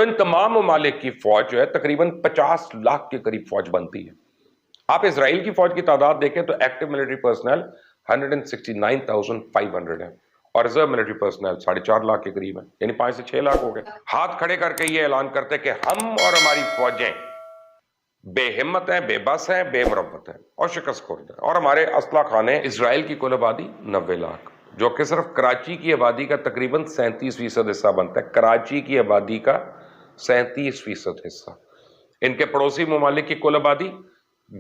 ان تمام ممالک کی فوج جو ہے تقریباً 50 لاکھ کے قریب فوج بنتی ہے. آپ اسرائیل کی فوج کی تعداد دیکھیں تو ایکٹیو ملٹری پرسنل 169,500 ہے اور ریزرو ملٹری پرسنل 4.5 لاکھ کے قریب ہے، یعنی 5 سے 6 لاکھ ہو گئے. ہاتھ کھڑے کر کے یہ اعلان کرتے کہ ہم اور ہماری فوجیں بے ہمت ہیں، بے بس ہیں، بے مربت ہیں اور شکست خورد ہیں، اور ہمارے اسلحہ خانے. اسرائیل کی کل آبادی 90 لاکھ، جو کہ صرف کراچی کی آبادی کا تقریباً 37% حصہ بنتا ہے. کراچی کی آبادی کا 37% حصہ. ان کے پڑوسی ممالک کی کل آبادی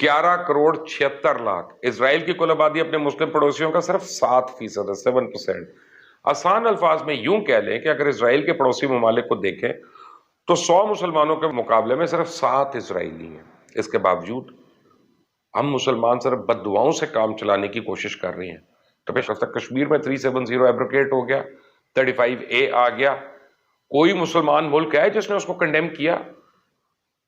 11 کروڑ 76 لاکھ. اسرائیل کی کل آبادی اپنے مسلم پڑوسیوں کا صرف 7% ہے، 7%. آسان الفاظ میں یوں کہہ لیں کہ اگر اسرائیل کے پڑوسی ممالک کو دیکھیں تو 100 مسلمانوں کے مقابلے میں صرف 7 اسرائیلی ہیں. اس کے باوجود ہم مسلمان صرف بد دعاؤں سے کام چلانے کی کوشش کر رہے ہیں. تو کشمیر میں 370 ایبروکیٹ ہو گیا، 35A آ گیا. کوئی مسلمان ملک ہے جس نے اس کو کنڈیم کیا؟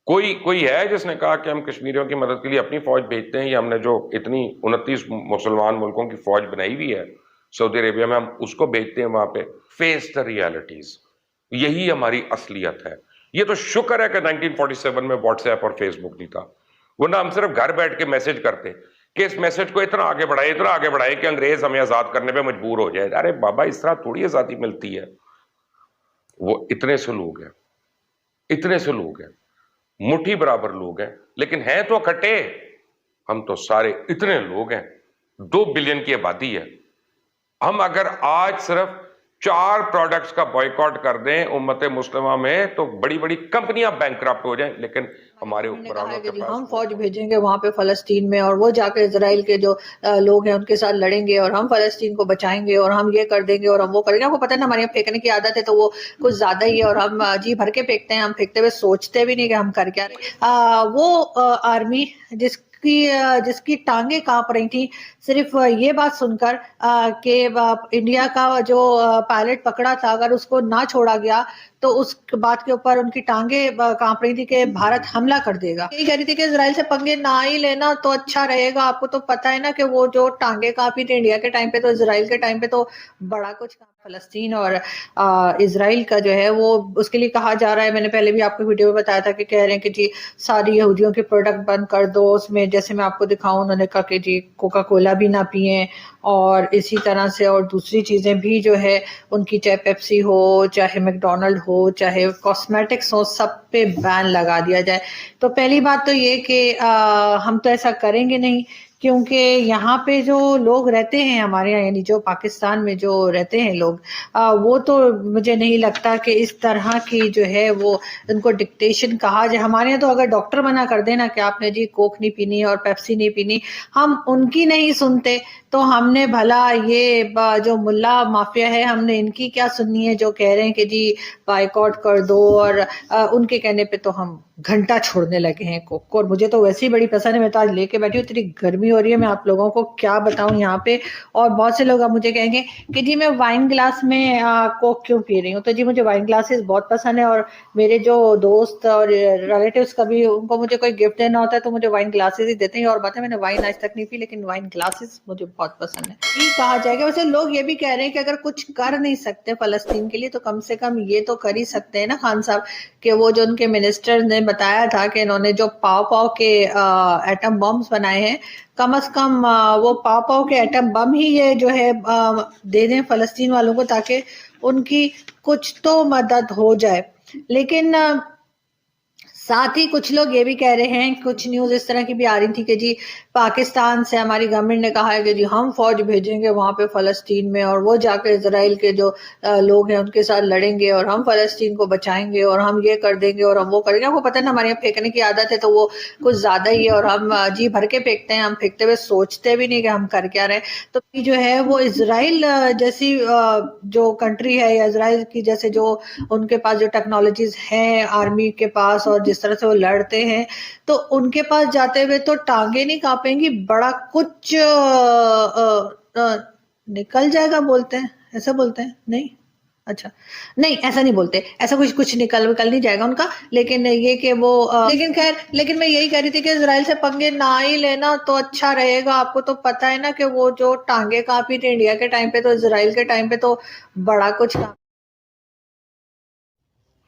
کوئی ہے جس نے کہا کہ ہم کشمیریوں کی مدد کے لیے اپنی فوج بھیجتے ہیں، یا ہم نے جو اتنی 29 مسلمان ملکوں کی فوج بنائی ہوئی ہے سعودی عربیہ میں، ہم اس کو بھیجتے ہیں وہاں پہ؟ Face the realities. یہی ہماری اصلیت ہے. یہ تو شکر ہے کہ 1947 میں واٹس ایپ اور فیس بک نہیں تھا، ورنہ ہم صرف گھر بیٹھ کے میسج کرتے کہ اس میسج کو اتنا آگے بڑھائے کہ انگریز ہمیں آزاد کرنے پہ مجبور ہو جائے. ارے بابا، اس طرح تھوڑی آزادی ملتی ہے. وہ اتنے سے لوگ ہیں، مٹھی برابر لوگ ہیں، لیکن ہیں تو اکٹھے. ہم تو سارے اتنے لوگ ہیں، 2 بلین کی آبادی ہے. ہم اگر آج صرف 4 پروڈکٹس کا بائیکاٹ کر دیں امت مسلمہ میں تو بڑی بڑی کمپنیاں بینکرپٹ ہو جائیں. لیکن ہمارے حکمرانوں کے پاس ہم فوج بھیجیں گے وہاں پہ فلسطین میں، اور وہ جا کے اسرائیل کے جو لوگ ہیں ان کے ساتھ لڑیں گے، اور ہم فلسطین کو بچائیں گے، اور ہم یہ کر دیں گے اور ہم وہ کریں گے. آپ کو پتہ ہے نا ہمارے یہاں پھینکنے کی عادت ہے تو وہ کچھ زیادہ ہی ہے، اور ہم جی بھر کے پھینکتے ہیں. ہم پھینکتے ہوئے سوچتے بھی نہیں کہ ہم کر کیا رہے. وہ آرمی جس کی ٹانگیں کانپ رہی تھی صرف یہ بات سن کر کہ انڈیا کا جو پائلٹ پکڑا تھا اگر اس کو نہ چھوڑا گیا تو اس بات کے اوپر ان کی ٹانگیں کانپ رہی تھی کہ بھارت حملہ کر دے گا. یہی کہہ رہی تھی کہ اسرائیل سے پنگے نہ ہی لینا تو اچھا رہے گا. آپ کو تو پتہ ہے نا کہ وہ جو ٹانگیں کانپی تھی انڈیا کے ٹائم پہ، تو اسرائیل کے ٹائم پہ تو بڑا کچھ کام. فلسطین اور اسرائیل کا جو ہے وہ اس کے لیے کہا جا رہا ہے، میں نے پہلے بھی آپ کو ویڈیو میں بتایا تھا کہ کہہ رہے ہیں کہ جی ساری یہودیوں کے پروڈکٹ بند کر دو. اس میں جیسے میں آپ کو دکھاؤں، انہوں نے کہا کہ جی کوکا کولا بھی نہ پئیں، اور اسی طرح سے اور دوسری چیزیں بھی جو ہے ان کی، چاہے پیپسی ہو، چاہے میک ڈونلڈ ہو، چاہے کاسمیٹکس ہو، سب پہ بین لگا دیا جائے. تو پہلی بات تو یہ کہ ہم تو ایسا کریں گے نہیں، کیونکہ یہاں پہ جو لوگ رہتے ہیں ہمارے یہاں، یعنی جو پاکستان میں جو رہتے ہیں لوگ، وہ تو مجھے نہیں لگتا کہ اس طرح کی جو ہے وہ ان کو ڈکٹیشن کہا جائے. ہمارے یہاں تو اگر ڈاکٹر منع کر دینا کہ آپ نے جی کوک نہیں پینی اور پیپسی نہیں پینی، ہم ان کی نہیں سنتے. تو ہم نے بھلا یہ جو ملا مافیا ہے، ہم نے ان کی کیا سننی ہے جو کہہ رہے ہیں کہ جی بائیکاٹ کر دو، اور ان کے کہنے پہ تو ہم گھنٹہ چھوڑنے لگے ہیں کوک کو. اور مجھے تو ویسے ہی بڑی پسند ہے، میں تو آج لے کے بیٹھی ہوں. اتنی گرمی ہو رہی ہے، میں آپ لوگوں کو کیا بتاؤں یہاں پہ. اور بہت سے لوگ اب مجھے کہیں گے کہ جی میں وائن گلاس میں کوک کیوں پی رہی ہوں. تو جی مجھے وائن گلاسز بہت پسند ہے، اور میرے جو دوست اور ریلیٹیوز کبھی ان کو مجھے کوئی گفٹ دینا ہوتا ہے تو مجھے وائن گلاسز ہی دیتے ہیں. اور بات ہے میں نے وائن آج تک نہیں پی، لیکن وائن گلاسز مجھے بہت پسند ہے. یہ کہا جائے گا. ویسے لوگ یہ بھی کہہ رہے ہیں کہ اگر کچھ کر نہیں سکتے فلسطین کے لیے تو کم سے کم یہ تو کر ہی سکتے ہیں نا خان صاحب، کہ وہ جو ان کے منسٹر نے بتایا تھا کہ انہوں نے جو پاؤ کے ایٹم بمز بنائے ہیں، کم از کم وہ پاؤ کے ایٹم بم ہی یہ جو ہے دے دیں فلسطین والوں کو، تاکہ ان کی کچھ تو مدد ہو جائے. لیکن ساتھ ہی کچھ لوگ یہ بھی کہہ رہے ہیں، کچھ نیوز اس طرح کی بھی آ رہی تھی کہ جی پاکستان سے ہماری گورنمنٹ نے کہا ہے کہ جی ہم فوج بھیجیں گے وہاں پہ فلسطین میں، اور وہ جا کے اسرائیل کے جو لوگ ہیں ان کے ساتھ لڑیں گے، اور ہم فلسطین کو بچائیں گے، اور ہم یہ کر دیں گے اور ہم وہ کریں گے. آپ کو پتہ ہے نا ہمارے یہاں پھینکنے کی عادت ہے تو وہ کچھ زیادہ ہی ہے، اور ہم جی بھر کے پھینکتے ہیں. ہم پھینکتے ہوئے سوچتے بھی نہیں کہ ہم کر کیا رہے. تو جو ہے وہ اسرائیل جیسی جو کنٹری ہے، یا اسرائیل کی جیسے جو ان کے پاس جو ٹیکنالوجیز ہیں آرمی کے پاس، اور جس طرح سے وہ لڑتے ہیں، تو ان کے پاس جاتے ہوئے تو ٹانگیں نہیں کانپیں گی، بڑا کچھ نکل جائے گا. بولتے ہیں ایسا، بولتے ہیں نہیں؟ اچھا نہیں، ایسا نہیں بولتے، ایسا کچھ نکل نہیں جائے گا ان کا. لیکن یہ کہ وہ لیکن خیر، لیکن میں یہی کہہ رہی تھی کہ اسرائیل سے پنگے نہ ہی لینا تو اچھا رہے گا. آپ کو تو پتہ ہے نا کہ وہ جو ٹانگیں کانپی تھی انڈیا کے ٹائم پہ، تو اسرائیل کے ٹائم پہ تو بڑا کچھ